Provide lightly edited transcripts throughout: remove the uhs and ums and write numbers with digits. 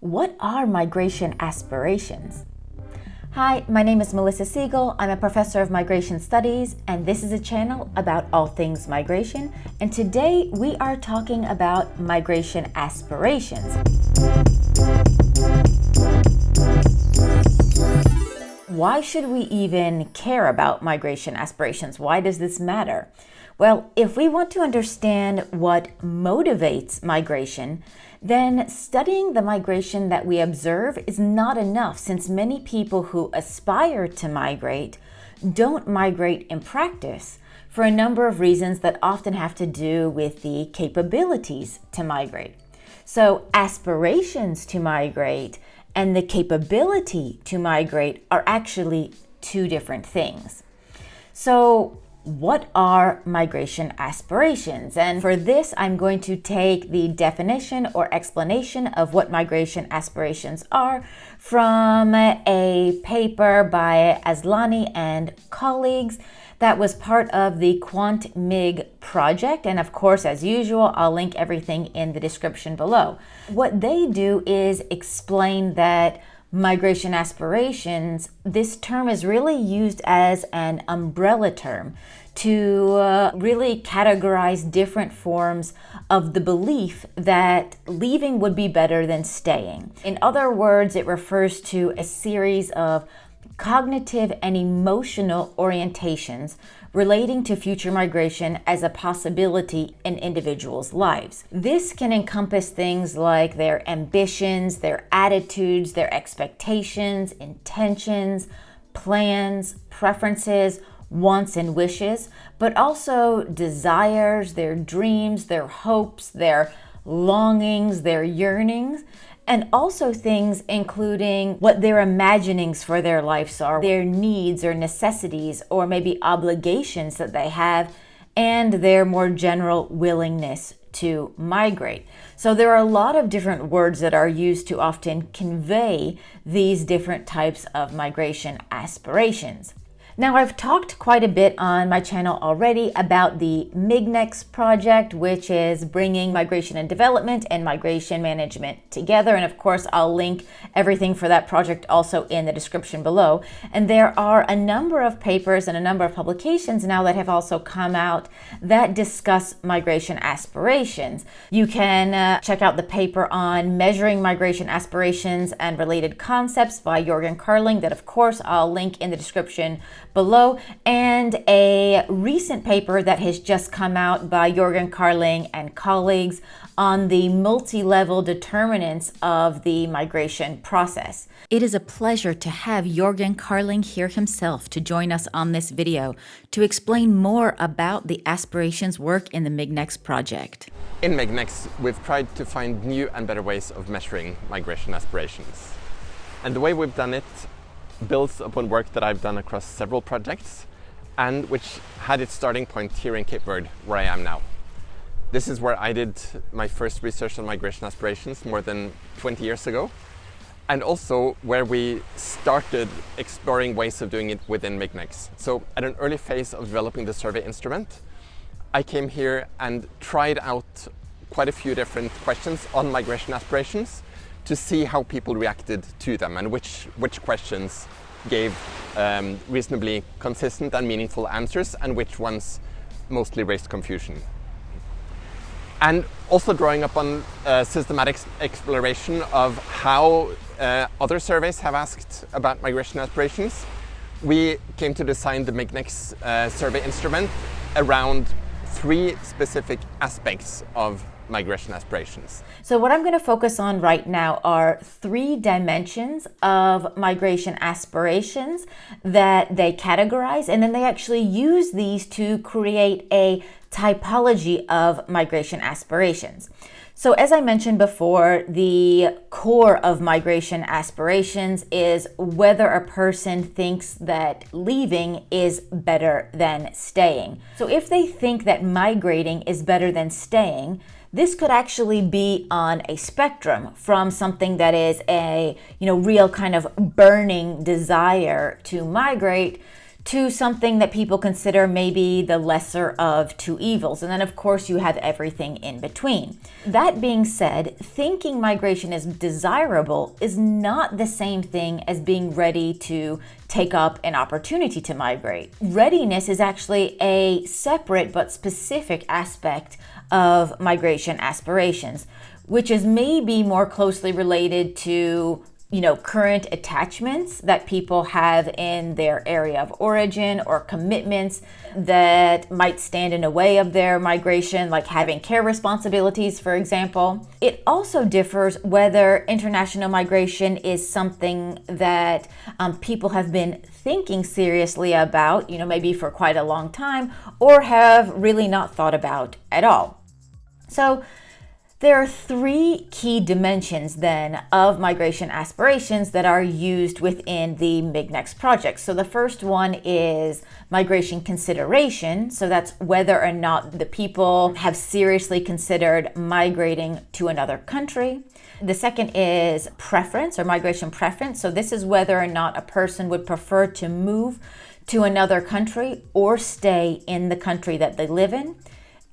What are migration aspirations? Hi, my name is Melissa Siegel. I'm a professor of migration studies, and this is a channel about all things migration. And today we are talking about migration aspirations. Why should we even care about migration aspirations? Why does this matter? Well, if we want to understand what motivates migration, then studying the migration that we observe is not enough, since many people who aspire to migrate don't migrate in practice for a number of reasons that often have to do with the capabilities to migrate. So aspirations to migrate and the capability to migrate are actually two different things. So what are migration aspirations? And for this, I'm going to take the definition or explanation of what migration aspirations are from a paper by Aslani and colleagues that was part of the QuantMig project. And of course, as usual, I'll link everything in the description below. What they do is explain that migration aspirations, this term is really used as an umbrella term to really categorize different forms of the belief that leaving would be better than staying. In other words, it refers to a series of cognitive and emotional orientations relating to future migration as a possibility in individuals' lives. This can encompass things like their ambitions, their attitudes, their expectations, intentions, plans, preferences, wants and wishes, but also desires, their dreams, their hopes, their longings, their yearnings, and also things including what their imaginings for their lives are, their needs or necessities, or maybe obligations that they have, and their more general willingness to migrate. So there are a lot of different words that are used to often convey these different types of migration aspirations. Now, I've talked quite a bit on my channel already about the MIGNEX project, which is bringing migration and development and migration management together. And of course, I'll link everything for that project also in the description below. And there are a number of papers and a number of publications now that have also come out that discuss migration aspirations. You can check out the paper on measuring migration aspirations and related concepts by Jørgen Carling, that of course I'll link in the description below, and a recent paper that has just come out by Jørgen Carling and colleagues on the multi-level determinants of the migration process. It is a pleasure to have Jørgen Carling here himself to join us on this video to explain more about the aspirations work in the MIGNEX project. In MIGNEX, we've tried to find new and better ways of measuring migration aspirations. And the way we've done it builds upon work that I've done across several projects, and which had its starting point here in Cape Verde, where I am now. This is where I did my first research on migration aspirations more than 20 years ago, and also where we started exploring ways of doing it within MIGNEX. So at an early phase of developing the survey instrument, I came here and tried out quite a few different questions on migration aspirations to see how people reacted to them and which questions gave reasonably consistent and meaningful answers and which ones mostly raised confusion. And also drawing up on systematic exploration of how other surveys have asked about migration aspirations, we came to design the MIGNEX survey instrument around three specific aspects of migration aspirations. So what I'm going to focus on right now are three dimensions of migration aspirations that they categorize, and then they actually use these to create a typology of migration aspirations. So as I mentioned before, the core of migration aspirations is whether a person thinks that leaving is better than staying. So if they think that migrating is better than staying, this could actually be on a spectrum from something that is a real kind of burning desire to migrate to something that people consider maybe the lesser of two evils. And then, of course, you have everything in between. That being said, thinking migration is desirable is not the same thing as being ready to take up an opportunity to migrate. Readiness is actually a separate but specific aspect of migration aspirations, which is maybe more closely related to current attachments that people have in their area of origin, or commitments that might stand in the way of their migration, like having care responsibilities, for example. It also differs whether international migration is something that people have been thinking seriously about, maybe for quite a long time, or have really not thought about at all. So there are three key dimensions then of migration aspirations that are used within the MIGNEX project. So the first one is migration consideration. So that's whether or not the people have seriously considered migrating to another country. The second is preference, or migration preference. So this is whether or not a person would prefer to move to another country or stay in the country that they live in.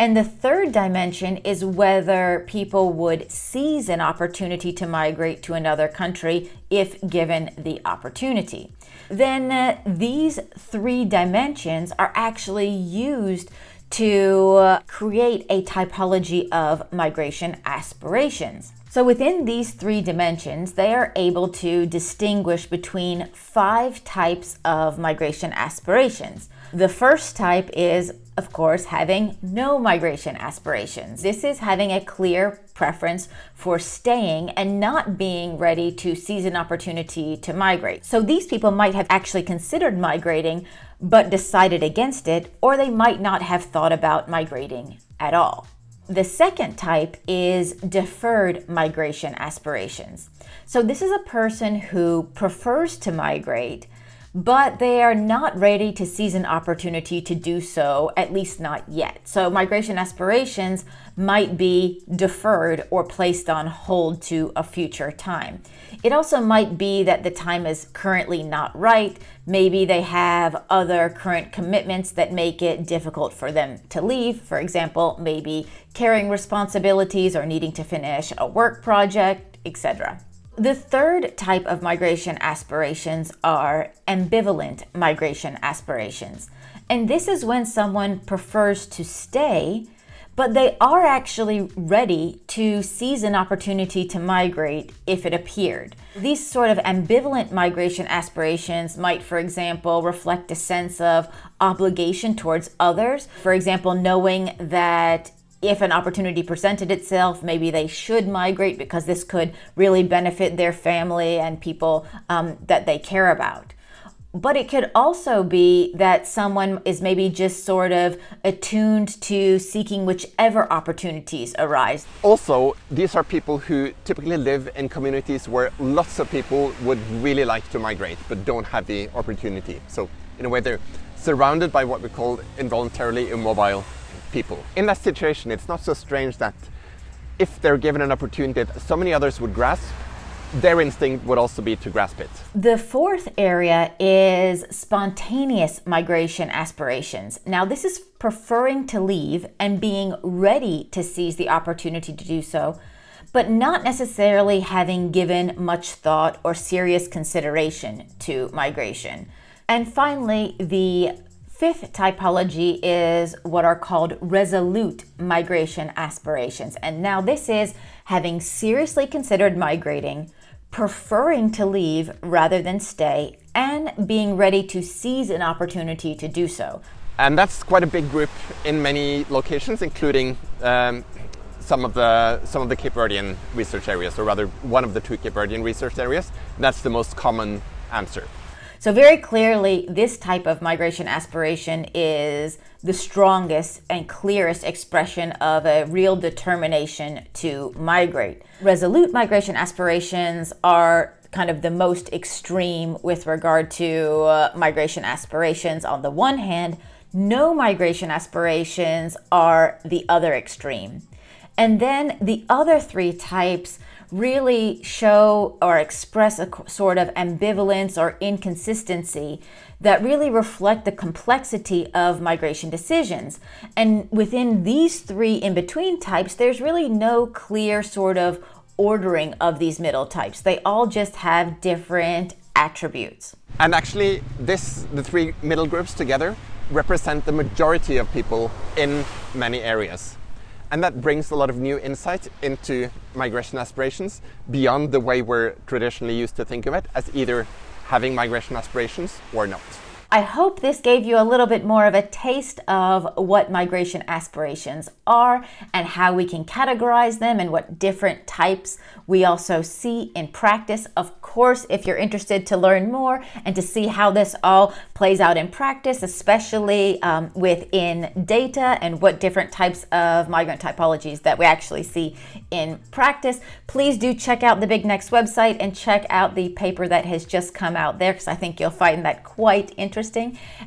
And the third dimension is whether people would seize an opportunity to migrate to another country if given the opportunity. Then these three dimensions are actually used to create a typology of migration aspirations. So within these three dimensions, they are able to distinguish between 5 types of migration aspirations. The first type is, of course, having no migration aspirations. This is having a clear preference for staying and not being ready to seize an opportunity to migrate. So these people might have actually considered migrating, but decided against it, or they might not have thought about migrating at all. The second type is deferred migration aspirations. So this is a person who prefers to migrate, but they are not ready to seize an opportunity to do so, at least not yet. So migration aspirations might be deferred or placed on hold to a future time. It also might be that the time is currently not right. Maybe they have other current commitments that make it difficult for them to leave. For example, maybe caring responsibilities or needing to finish a work project, etc. The third type of migration aspirations are ambivalent migration aspirations. And this is when someone prefers to stay, but they are actually ready to seize an opportunity to migrate if it appeared. These sort of ambivalent migration aspirations might, for example, reflect a sense of obligation towards others. For example, knowing that if an opportunity presented itself, maybe they should migrate because this could really benefit their family and people that they care about. But it could also be that someone is maybe just sort of attuned to seeking whichever opportunities arise. Also, these are people who typically live in communities where lots of people would really like to migrate but don't have the opportunity. So in a way, they're surrounded by what we call involuntarily immobile people. In that situation, it's not so strange that if they're given an opportunity that so many others would grasp, their instinct would also be to grasp it. The fourth area is spontaneous migration aspirations. Now, this is preferring to leave and being ready to seize the opportunity to do so, but not necessarily having given much thought or serious consideration to migration. And finally, the fifth typology is what are called resolute migration aspirations. And now this is having seriously considered migrating, preferring to leave rather than stay, and being ready to seize an opportunity to do so. And that's quite a big group in many locations, including some of the Cape Verdean research areas, or rather one of the 2 Cape Verdean research areas. That's the most common answer. So very clearly, this type of migration aspiration is the strongest and clearest expression of a real determination to migrate. Resolute migration aspirations are kind of the most extreme with regard to migration aspirations on the one hand. No migration aspirations are the other extreme. And then the other 3 types really show or express a sort of ambivalence or inconsistency that really reflect the complexity of migration decisions. And within these three in-between types, there's really no clear sort of ordering of these middle types. They all just have different attributes. And actually, the three middle groups together represent the majority of people in many areas. And that brings a lot of new insight into migration aspirations beyond the way we're traditionally used to think of it as either having migration aspirations or not. I hope this gave you a little bit more of a taste of what migration aspirations are and how we can categorize them and what different types we also see in practice. Of course, if you're interested to learn more and to see how this all plays out in practice, especially within data and what different types of migrant typologies that we actually see in practice, please do check out the MIGNEX website and check out the paper that has just come out there, because I think you'll find that quite interesting.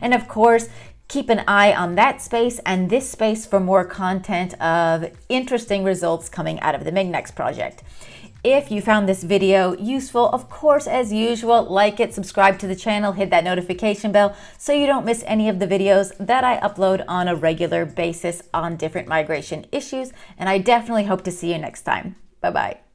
And of course, keep an eye on that space and this space for more content of interesting results coming out of the MIGNEX project. If you found this video useful, of course, as usual, like it, subscribe to the channel, hit that notification bell so you don't miss any of the videos that I upload on a regular basis on different migration issues. And I definitely hope to see you next time. Bye-bye.